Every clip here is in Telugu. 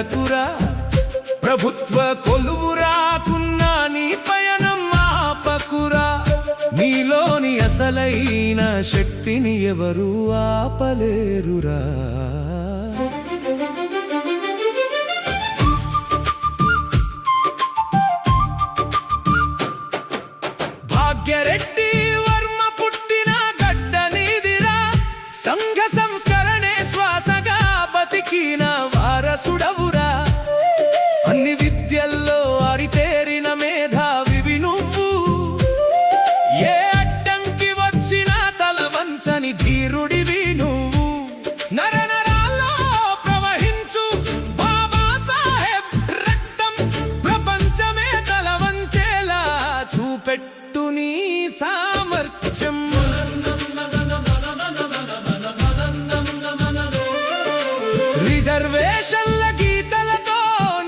వెనకురా ప్రభుత్వ కొలువురాకున్నా నీ పయనం ఆపకురా నీలోని అసలైన శక్తిని ఎవరు ఆపలేరురా భాగ్యరెడ్డి వర్మ పుట్టిన గడ్డ నీదిరా సంఘ సంస్కరణే శ్వాసగా బతికిన వారసుడవురా అన్ని విద్యల్లో అరితేరిన మేధావివి నువ్వు ఏ అడ్డంకి వచ్చినా తల వంచని ధీరుడివి నువ్వు నరనరాల్లో ప్రవహించు బాబాసాహెబ్ రక్తం ప్రపంచమే తల వంచేలా చూపెట్టు నీ సామర్థ్యం రిజర్వేషన్ల గీతలతో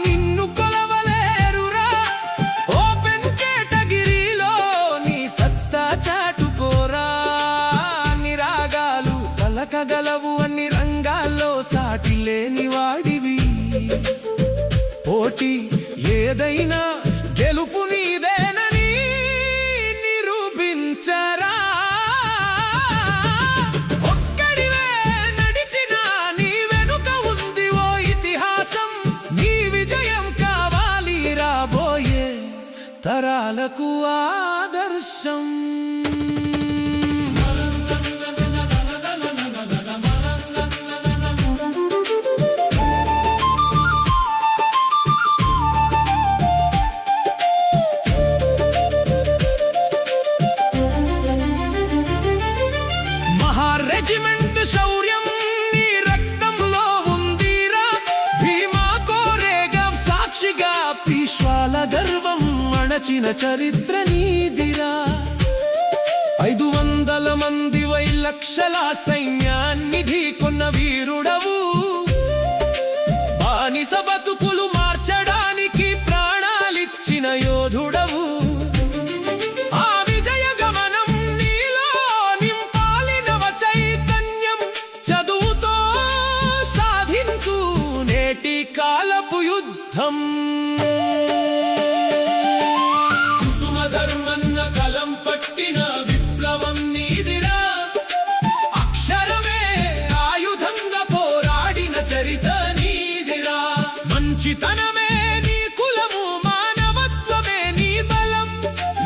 నిన్ను కొలవలేరురా ఓపెన్ కేటగిరీలో నీ సత్తా చాటుకోరా నిరాగాలు పలకగలవు అన్ని రంగాల్లో సాటి లేని వాడివి పోటీ ఏదైనా గెలుపు నీదేనని నిరూపించరా ఒక్కడివే నడిచినా నీ వెనుక ఉంది ఓ ఇతిహాసం నీ విజయం కావాలి రాబోయే తరాలకు ఆదర్శం రెజిమెంట్ శౌర్యం నీ రక్తంలో ఉందిరా భీమా కోరేగావ్ సాక్షిగా పీష్వాల గర్వం అణచిన చరిత్ర నీదిరా 500 మంది 1,000 లక్షల సైన్యాన్ని ఢీకొన్న వీరుడవు బానిస బతుకులు మార్చడానికి ప్రాణాలిచ్చిన యోధుడవు కాలపు యుద్ధం కుసుమధర్మన్న కలం పట్టిన విప్లవం నీదిరా అక్షరమే ఆయుధంగా పోరాడిన చరిత నీదిరా మంచితనమే నీ కులము మానవత్వమే నీ బలం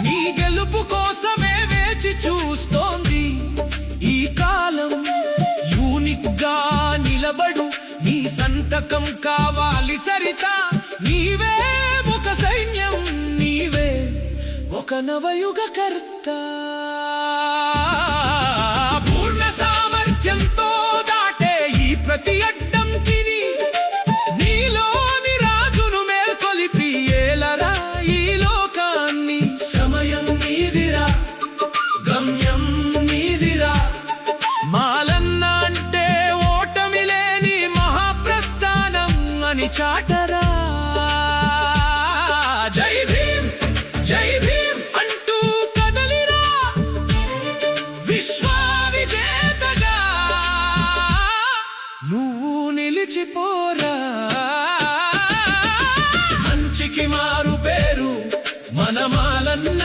నీ గెలుపు కోసమే వేచి చూస్తోంది ఈ కాలం యూనిక్ గా నిలబడు నీ సంతకం కావాలి చరిత నీవే ఒక సైన్యం నీవే ఒక నవయుగకర్త పూర్ణ సామర్థ్యంతో దాటే ఈ ప్రతి అడ్డంకిని నీలోని రాజును మేల్కొలిపి ఏలరా ఈ లోకాన్ని సమయం నీదిరా గమ్యం నీదిరా మాలన్న అంటే ఓటమి లేని మహాప్రస్థానం అని చాటరా జై భీమ్ అంటూ కదలిరా విశ్వ విజేతగా నువ్వు నిలిచిపోరా మంచికి మారు పేరు మన మాలన్న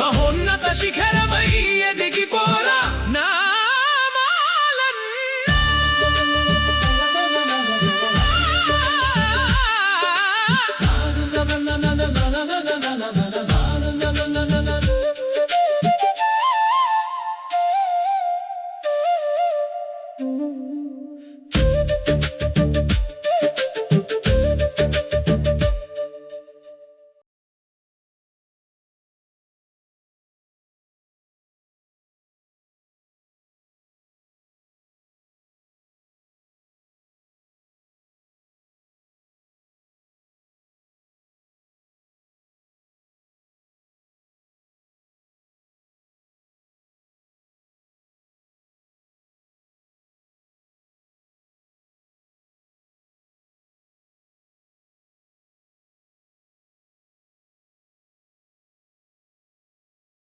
మహోన్నత శిఖరమై ఎదిగిపోరా నా Mm-hmm.